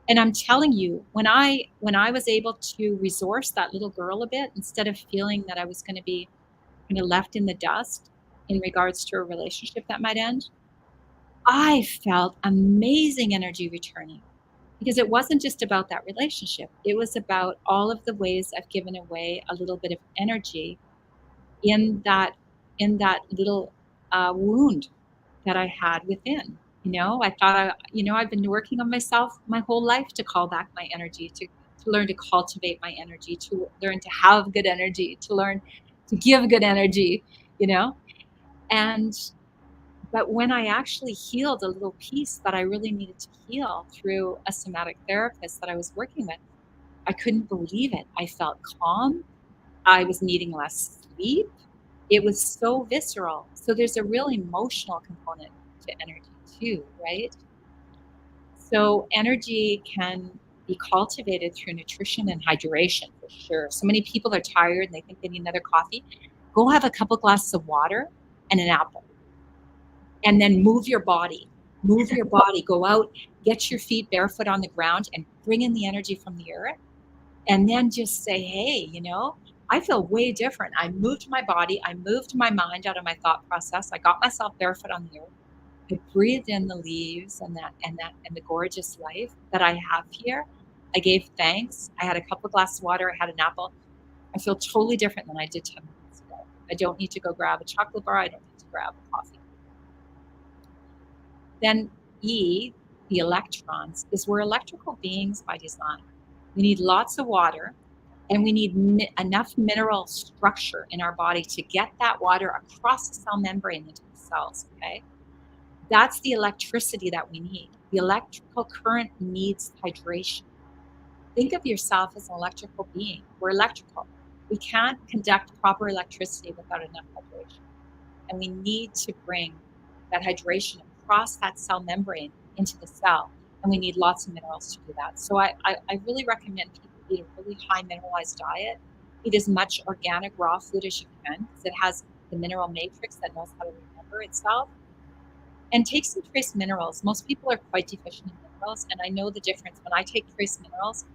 And I'm telling you, when I was able to resource that little girl a bit, instead of feeling that I was going to be kind of left in the dust in regards to a relationship that might end, I felt amazing energy returning, because it wasn't just about that relationship. It was about all of the ways I've given away a little bit of energy in that little wound that I had within. I thought I've been working on myself my whole life to call back my energy, to learn to cultivate my energy, to learn to have good energy, to learn to give good energy, you know. And but when I actually healed a little piece that I really needed to heal through a somatic therapist that I was working with, I couldn't believe it. I felt calm. I was needing less sleep. It was so visceral. So there's a real emotional component to energy too, right? So energy can be cultivated through nutrition and hydration for sure. So many people are tired and they think they need another coffee. Go have a couple glasses of water and an apple, and then move your body. Move your body. Go out, get your feet barefoot on the ground, and bring in the energy from the earth. And then just say, hey, I feel way different. I moved my body. I moved my mind out of my thought process. I got myself barefoot on the earth. I breathed in the leaves and the gorgeous life that I have here. I gave thanks. I had a couple of glasses of water. I had an apple. I feel totally different than I did 10 minutes ago. I don't need to go grab a chocolate bar. I don't need to grab a coffee. Then E, the electrons, is we're electrical beings by design. We need lots of water, and we need enough mineral structure in our body to get that water across the cell membrane into the cells. Okay. That's the electricity that we need. The electrical current needs hydration. Think of yourself as an electrical being. We're electrical. We can't conduct proper electricity without enough hydration. And we need to bring that hydration across that cell membrane into the cell. And we need lots of minerals to do that. So I really recommend people eat a really high mineralized diet. Eat as much organic raw food as you can because it has the mineral matrix that knows how to remember itself. And take some trace minerals. Most people are quite deficient in minerals, and I know the difference. When I take trace minerals,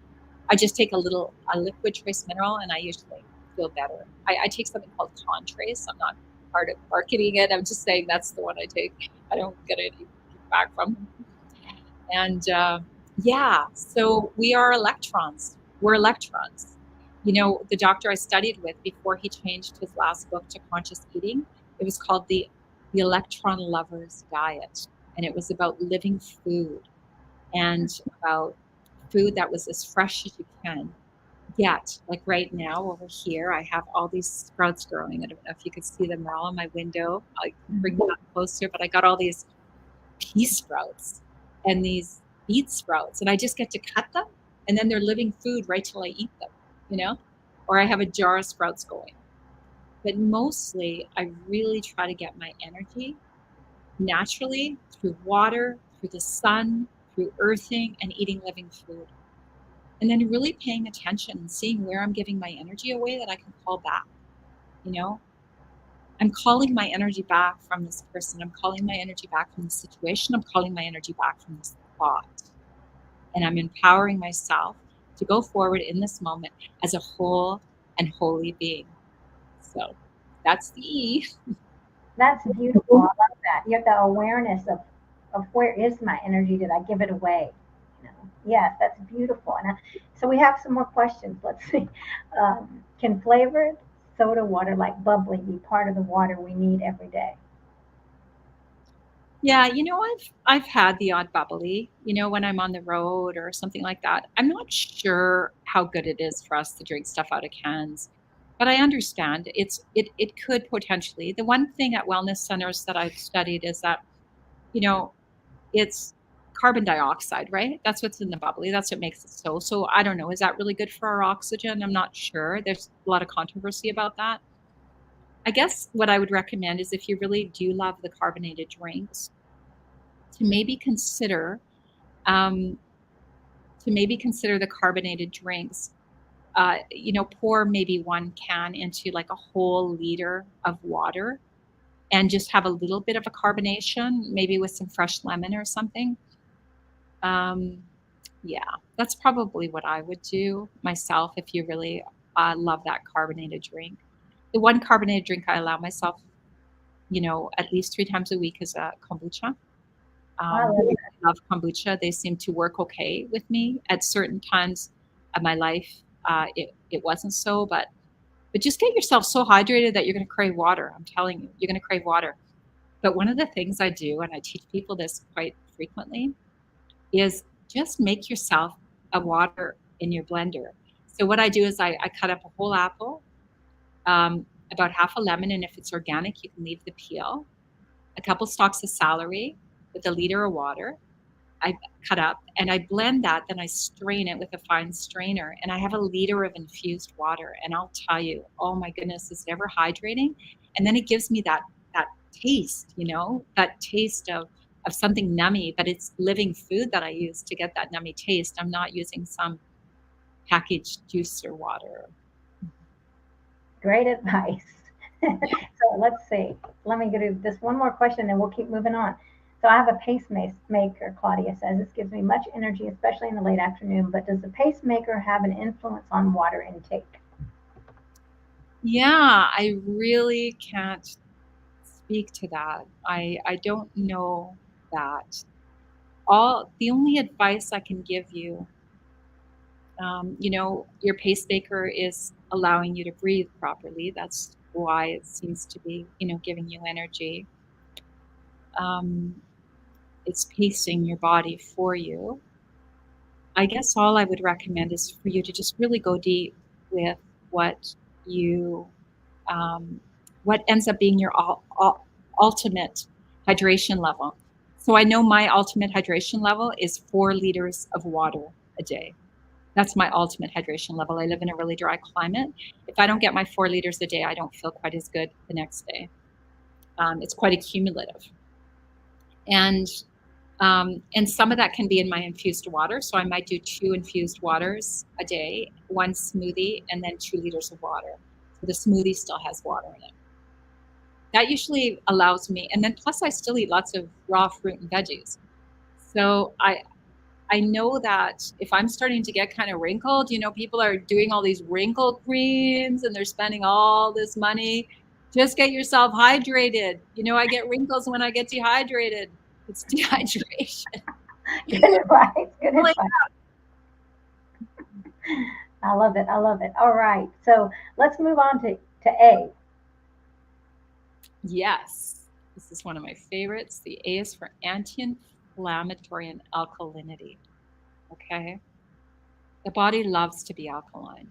I just take a liquid trace mineral, and I usually feel better. I take something called Contrace. I'm not part of marketing it. I'm just saying that's the one I take. I don't get any feedback from them. And yeah, so we are electrons. We're electrons. You know, the doctor I studied with before he changed his last book to conscious eating, it was called the Electron Lover's Diet, and it was about living food and about food that was as fresh as you can get. Like right now over here, I have all these sprouts growing. I don't know if you could see them. They're all on my window. I can bring them up closer, but I got all these pea sprouts and these beet sprouts, and I just get to cut them, and then they're living food right till I eat them, you know? Or I have a jar of sprouts going. But mostly, I really try to get my energy naturally through water, through the sun, through earthing, and eating living food. And then really paying attention and seeing where I'm giving my energy away that I can call back. You know, I'm calling my energy back from this person. I'm calling my energy back from this situation. I'm calling my energy back from this thought. And I'm empowering myself to go forward in this moment as a whole and holy being. So that's the E. That's beautiful. I love that. You have the awareness of where is my energy? Did I give it away? You know, yes, that's beautiful. And so we have some more questions. Let's see. Can flavored soda water like bubbly be part of the water we need every day? Yeah, you know, I've had the odd bubbly, you know, when I'm on the road or something like that. I'm not sure how good it is for us to drink stuff out of cans, but I understand it could potentially. The one thing at wellness centers that I've studied is that, you know, it's carbon dioxide, right? That's what's in the bubbly. That's what makes it so. So I don't know. Is that really good for our oxygen? I'm not sure. There's a lot of controversy about that. I guess what I would recommend is if you really do love the carbonated drinks, to maybe consider um, the carbonated drinks. You know, pour maybe one can into like a whole liter of water and just have a little bit of a carbonation, maybe with some fresh lemon or something. Um, yeah, that's probably what I would do myself if you really love that carbonated drink. The one carbonated drink I allow myself, you know, at least 3 times a week is a kombucha. I love I that. love kombucha. They seem to work okay with me at certain times of my life. It wasn't so, but just get yourself so hydrated that you're going to crave water. I'm telling you, you're going to crave water. But one of the things I do, and I teach people this quite frequently, is just make yourself a water in your blender. So what I do is I cut up a whole apple, about half a lemon, and if it's organic, you can leave the peel. A couple stalks of celery with a liter of water I cut up and I blend that, then I strain it with a fine strainer and I have a liter of infused water. And I'll tell you, oh my goodness, is it ever hydrating? And then it gives me that taste, you know, that taste of something nummy, but it's living food that I use to get that nummy taste. I'm not using some packaged juice or water. Great advice. So let's see. Let me do this one more question and we'll keep moving on. So I have a pacemaker, Claudia says. This gives me much energy, especially in the late afternoon. But does the pacemaker have an influence on water intake? Yeah, I really can't speak to that. I don't know that. All the only advice I can give you, you know, your pacemaker is allowing you to breathe properly. That's why it seems to be, you know, giving you energy. Um, it's pacing your body for you. I guess all I would recommend is for you to just really go deep with what you, what ends up being your ultimate hydration level. So I know my ultimate hydration level is 4 liters of water a day. That's my ultimate hydration level. I live in a really dry climate. If I don't get my 4 liters a day, I don't feel quite as good the next day. It's quite accumulative. And some of that can be in my infused water. So I might do 2 infused waters a day, 1 smoothie, and then 2 liters of water. So the smoothie still has water in it. That usually allows me, and then plus I still eat lots of raw fruit and veggies. So I know that if I'm starting to get kind of wrinkled, people are doing all these wrinkle creams and they're spending all this money. Just get yourself hydrated. I get wrinkles when I get dehydrated. It's dehydration. Good advice. Good advice. I love it. I love it. All right. So let's move on to A. Yes. This is one of my favorites. The A is for anti-inflammatory and alkalinity. Okay. The body loves to be alkaline.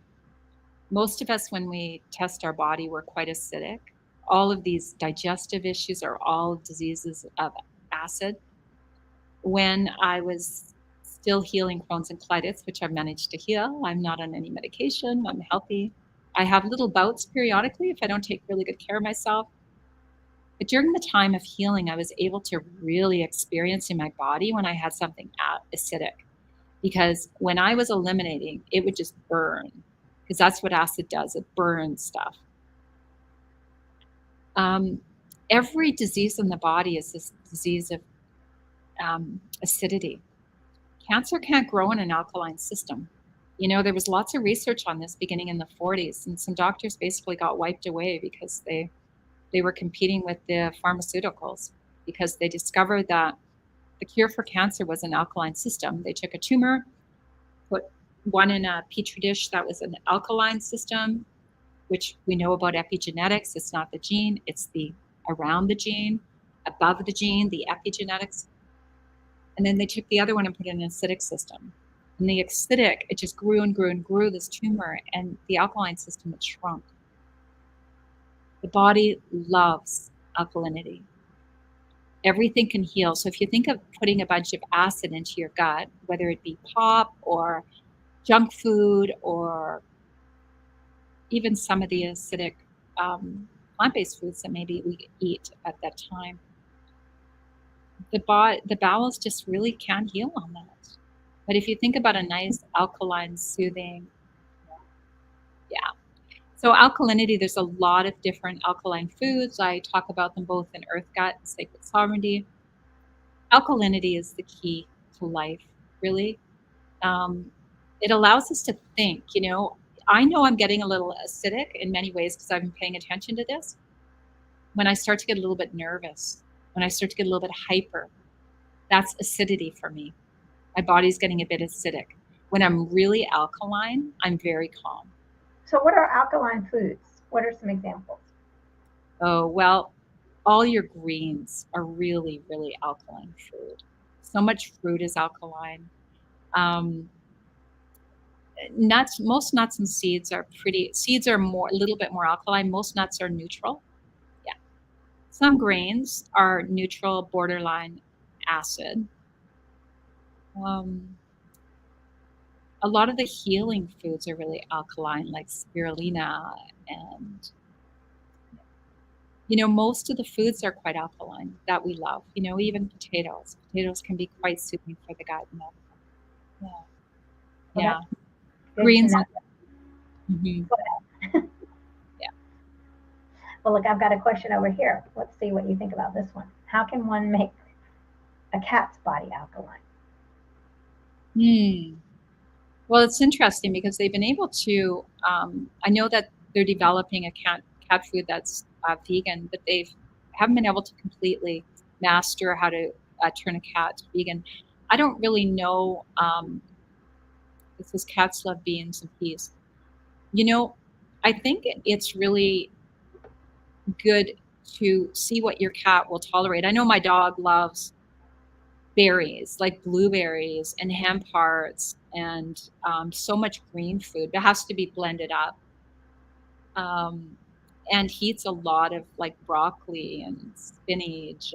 Most of us, when we test our body, we're quite acidic. All of these digestive issues are all diseases of acid. When I was still healing Crohn's and colitis, which I've managed to heal, I'm not on any medication, I'm healthy. I have little bouts periodically if I don't take really good care of myself. But during the time of healing, I was able to really experience in my body when I had something acidic. Because when I was eliminating, it would just burn. Because that's what acid does, it burns stuff. Every disease in the body is this disease of acidity. Cancer can't grow in an alkaline system. There was lots of research on this beginning in the 40s, and some doctors basically got wiped away because they were competing with the pharmaceuticals because they discovered that the cure for cancer was an alkaline system. They took a tumor, put one in a petri dish that was an alkaline system, which we know about epigenetics. It's not the gene, it's the around the gene, above the gene, the epigenetics. And then they took the other one and put it in an acidic system. And the acidic, it just grew and grew and grew, this tumor, and the alkaline system, it shrunk. The body loves alkalinity. Everything can heal. So if you think of putting a bunch of acid into your gut, whether it be pop or junk food or even some of the acidic plant-based foods that maybe we eat at that time, the bowels just really can't heal on that. But if you think about a nice alkaline, soothing, yeah. So alkalinity, there's a lot of different alkaline foods. I talk about them both in Earth Gut and Sacred Sovereignty. Alkalinity is the key to life, really. It allows us to think, I know I'm getting a little acidic in many ways because I've been paying attention to this. When I start to get a little bit nervous, when I start to get a little bit hyper, that's acidity for me. My body's getting a bit acidic. When I'm really alkaline, I'm very calm. So what are alkaline foods? What are some examples? Oh, well, all your greens are really, really alkaline food. So much fruit is alkaline. Most nuts and seeds are a little bit more alkaline. Most nuts are neutral. Yeah. Some grains are neutral, borderline acid. A lot of the healing foods are really alkaline, like spirulina, and most of the foods are quite alkaline that we love. Even potatoes. Potatoes can be quite soothing for the gut and everything. Yeah. Well, Yeah. Greens. Mm-hmm. Yeah. Well, look, I've got a question over here. Let's see what you think about this one. How can one make a cat's body alkaline? Well, it's interesting because they've been able to, I know that they're developing a cat food that's vegan, but they haven't been able to completely master how to turn a cat vegan. I don't really know. This is cats love beans and peas. I think it's really good to see what your cat will tolerate. I know my dog loves berries, like blueberries and hemp hearts and so much green food. It has to be blended up. Um, and he eats a lot of like broccoli and spinach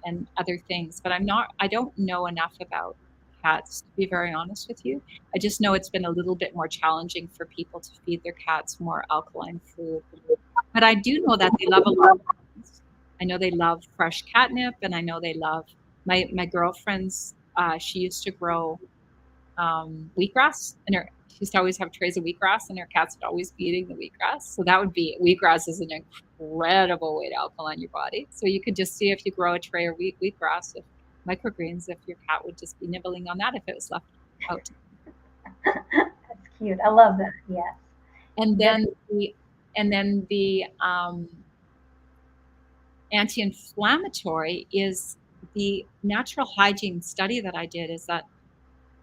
and other things. But I don't know enough about cats, to be very honest with you. I just know it's been a little bit more challenging for people to feed their cats more alkaline food. But I do know that they love a lot of things. I know they love fresh catnip, and I know they love my girlfriend's. She used to grow wheatgrass, and she used to always have trays of wheatgrass, and her cats would always be eating the wheatgrass. So that would be wheatgrass is an incredible way to alkaline your body. So you could just see if you grow a tray of wheatgrass, if microgreens, if your cat would just be nibbling on that if it was left out. That's cute. I love that. Yes. And Very, then the anti-inflammatory is the natural hygiene study that I did is that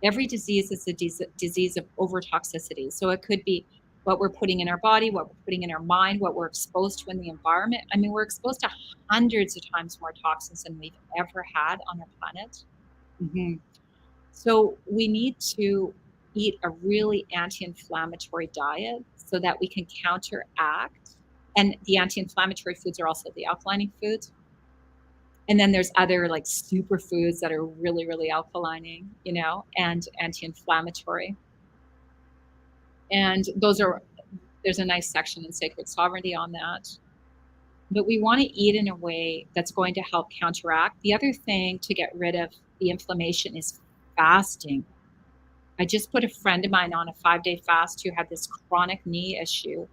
every disease is a disease of overtoxicity. So it could be what we're putting in our body, what we're putting in our mind, what we're exposed to in the environment. I mean, we're exposed to hundreds of times more toxins than we've ever had on our planet. Mm-hmm. So we need to eat a really anti-inflammatory diet so that we can counteract. And the anti-inflammatory foods are also the alkalining foods. And then there's other like superfoods that are really, really alkalining, and anti-inflammatory. And there's a nice section in Sacred Sovereignty on that. But we want to eat in a way that's going to help counteract. The other thing to get rid of the inflammation is fasting. I just put a friend of mine on a 5-day fast who had this chronic knee issue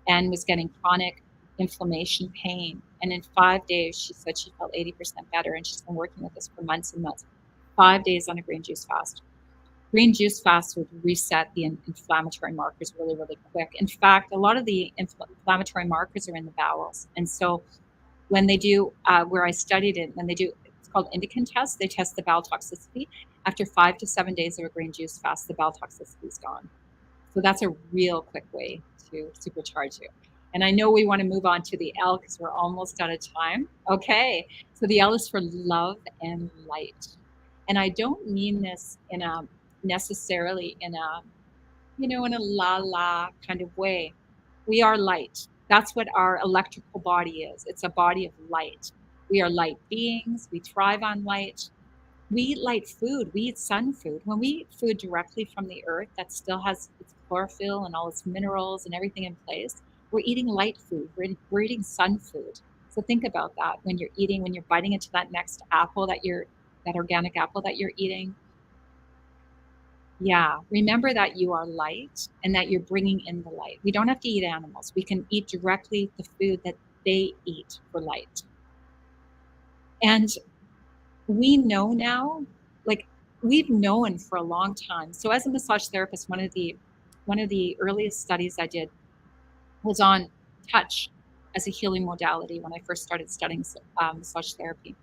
and was getting chronic inflammation pain. And in 5 days, she said she felt 80% better. And she's been working with us for months and months. 5 days on a green juice fast. Green juice fast would reset the inflammatory markers really, really quick. In fact, a lot of the inflammatory markers are in the bowels. And so when they do, where I studied it, when they do, it's called Indican test, they test the bowel toxicity. After 5 to 7 days of a green juice fast, the bowel toxicity is gone. So that's a real quick way to supercharge you. And I know we want to move on to the L because we're almost out of time. Okay. So the L is for love and light. And I don't mean this necessarily in a la la kind of way. We are light. That's what our electrical body is. It's a body of light. We are light beings. We thrive on light. We eat light food. We eat sun food. When we eat food directly from the earth that still has its chlorophyll and all its minerals and everything in place, we're eating light food. We're eating sun food. So think about that when you're biting into that next apple that organic apple that you're eating. Yeah, remember that you are light and that you're bringing in the light. We don't have to eat animals. We can eat directly the food that they eat for light. And we know now, like we've known for a long time. So as a massage therapist, one of the earliest studies I did was on touch as a healing modality when I first started studying massage therapy.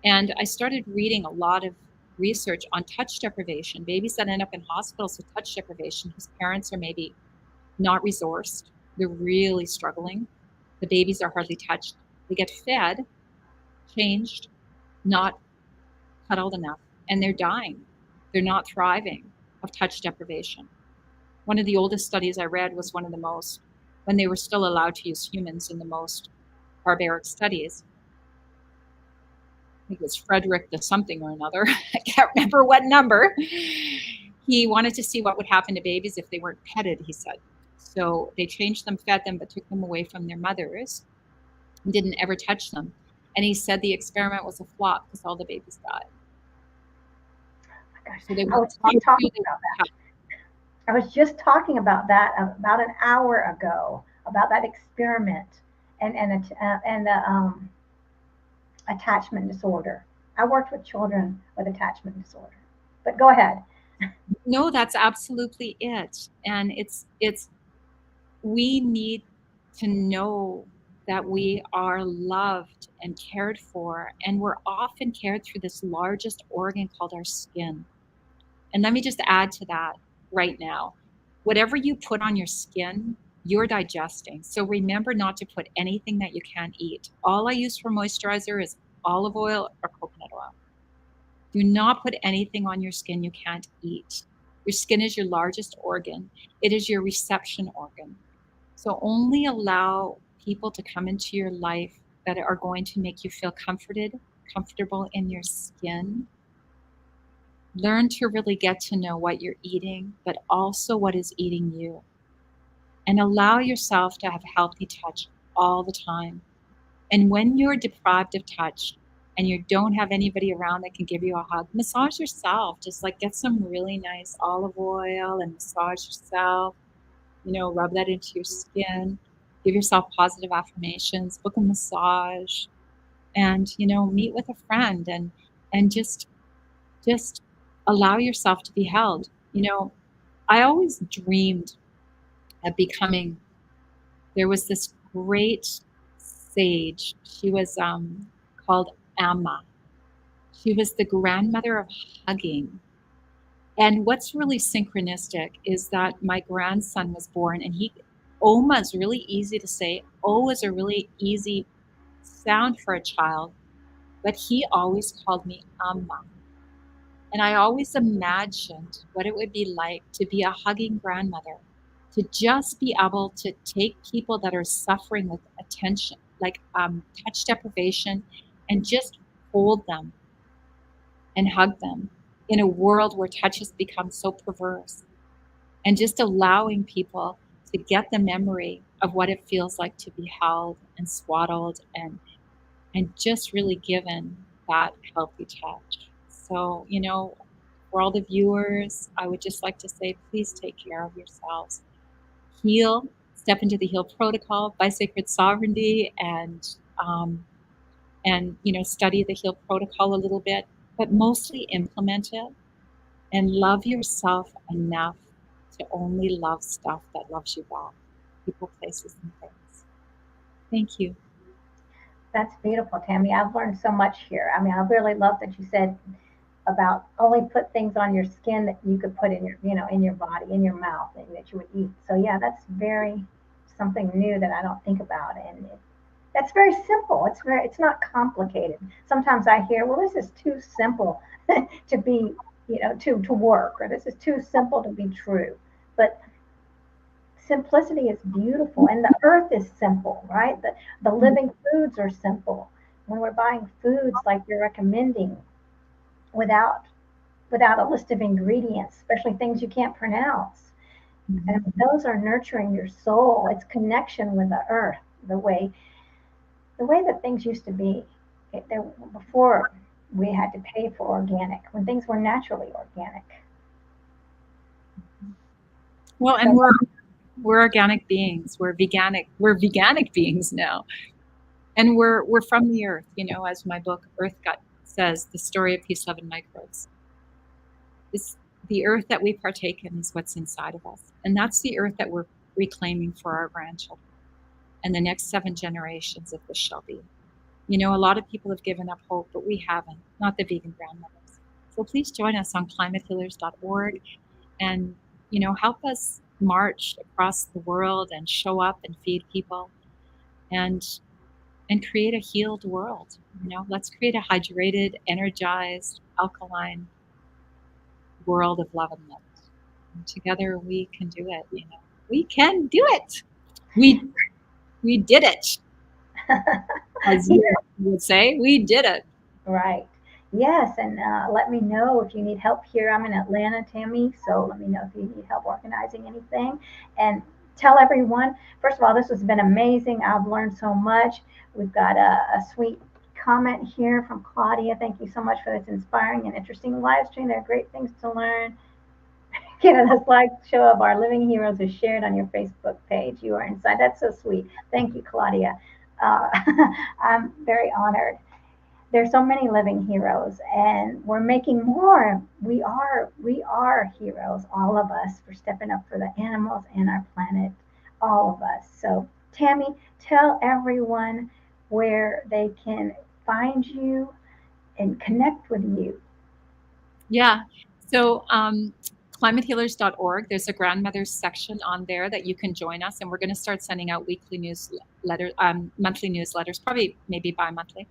And I started reading a lot of research on touch deprivation, babies that end up in hospitals with touch deprivation, whose parents are maybe not resourced. They're really struggling. The babies are hardly touched. They get fed, changed, not cuddled enough, and they're dying. They're not thriving of touch deprivation. One of the oldest studies I read was one of the most, when they were still allowed to use humans in the most barbaric studies. I think it was Frederick the something or another. I can't remember what number. He wanted to see what would happen to babies if they weren't petted, he said. So they changed them, fed them, but took them away from their mothers and didn't ever touch them. And he said the experiment was a flop because all the babies died. So they were talking about that. I was just talking about that about an hour ago, about that experiment and the attachment disorder. I worked with children with attachment disorder. But go ahead. No, that's absolutely it. And we need to know that we are loved and cared for, and we're often cared through this largest organ called our skin. And let me just add to that right now. Whatever you put on your skin, you're digesting. So remember not to put anything that you can't eat. All I use for moisturizer is olive oil or coconut oil. Do not put anything on your skin you can't eat. Your skin is your largest organ. It is your reception organ. So only allow people to come into your life that are going to make you feel comfortable in your skin. Learn to really get to know what you're eating, but also what is eating you. And allow yourself to have healthy touch all the time. And when you're deprived of touch and you don't have anybody around that can give you a hug, massage yourself. Just like get some really nice olive oil and massage yourself. Rub that into your skin. Give yourself positive affirmations. Book a massage, and meet with a friend, and just allow yourself to be held. I always dreamed of becoming. There was this great sage. She was called Amma. She was the grandmother of hugging. And what's really synchronistic is that my grandson was born, and Oma is really easy to say. O is a really easy sound for a child, but he always called me Amma. And I always imagined what it would be like to be a hugging grandmother, to just be able to take people that are suffering with attention, like touch deprivation, and just hold them and hug them in a world where touch has become so perverse, and just allowing people to get the memory of what it feels like to be held and swaddled and just really given that healthy touch. So, for all the viewers, I would just like to say, please take care of yourselves. Heal, step into the heal protocol by sacred sovereignty, and study the heal protocol a little bit, but mostly implement it and love yourself enough to only love stuff that loves you back. People, places, and things. Thank you. That's beautiful, Tammy. I've learned so much here. I mean, I really love that you said about only put things on your skin that you could put in your, in your body, in your mouth, and that you would eat. So yeah, that's very something new that I don't think about, and that's very simple. It's not complicated. Sometimes I hear, well, this is too simple to be, to work, or this is too simple to be true. But simplicity is beautiful, and the earth is simple, right? The living foods are simple. When we're buying foods like you're recommending, without without a list of ingredients, especially things you can't pronounce. And those are nurturing your soul. It's connection with the earth, the way that things used to be. Before we had to pay for organic, when things were naturally organic. Well, and we're organic beings. We're veganic beings now. And we're from the earth, as my book Earth Gut says, the story of peace, love, and microbes. It's the earth that we partake in is what's inside of us. And that's the earth that we're reclaiming for our grandchildren and the next 7 generations of this shall be. A lot of people have given up hope, but we haven't, not the vegan grandmothers. So please join us on climatehealers.org and, help us march across the world and show up and feed people and create a healed world. Let's create a hydrated, energized, alkaline world of love and light. And together we can do it. We can do it. We did it. As you would say, we did it. Right. Yes, and let me know if you need help here. I'm in Atlanta, Tammy, so let me know if you need help organizing anything. And tell everyone, first of all, this has been amazing. I've learned so much. We've got a sweet comment here from Claudia. Thank you so much for this inspiring and interesting live stream. There are great things to learn. The slideshow of our living heroes is shared on your Facebook page. You are inside. That's so sweet. Thank you, Claudia. I'm very honored. There's so many living heroes, and we're making more. We are heroes, all of us, for stepping up for the animals and our planet, all of us. So Tammy, tell everyone where they can find you and connect with you. Yeah. So climatehealers.org, there's a grandmothers section on there that you can join us, and we're going to start sending out weekly newsletters, monthly newsletters, probably maybe bi-monthly.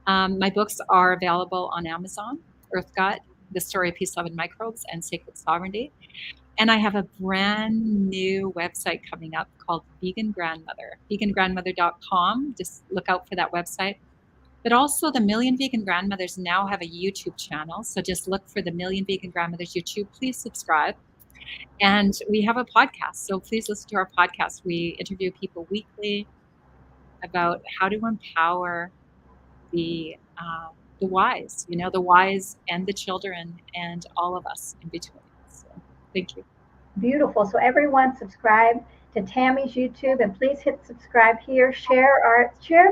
My books are available on Amazon, Earth Gut, The Story of Peace, Love, and Microbes and Sacred Sovereignty. And I have a brand new website coming up called Vegan Grandmother, vegangrandmother.com. Just look out for that website. But also, the Million Vegan Grandmothers now have a YouTube channel. So just look for the Million Vegan Grandmothers YouTube. Please subscribe. And we have a podcast. So please listen to our podcast. We interview people weekly about how to empower the the wise, the wise and the children and all of us in between. So thank you. Beautiful. So everyone subscribe to Tammy's YouTube and please hit subscribe here. Share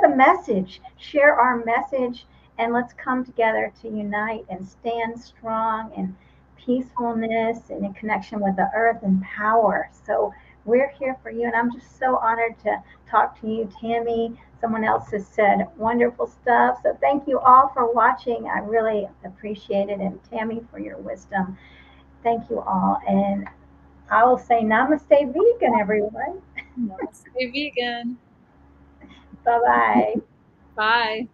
the message. Share our message and let's come together to unite and stand strong in peacefulness and in connection with the earth and power. So we're here for you and I'm just so honored to talk to you, Tammy. Someone else has said wonderful stuff. So thank you all for watching. I really appreciate it. And Tammy for your wisdom. Thank you all. And I will say namaste vegan, everyone. Namaste vegan. Bye bye. Bye.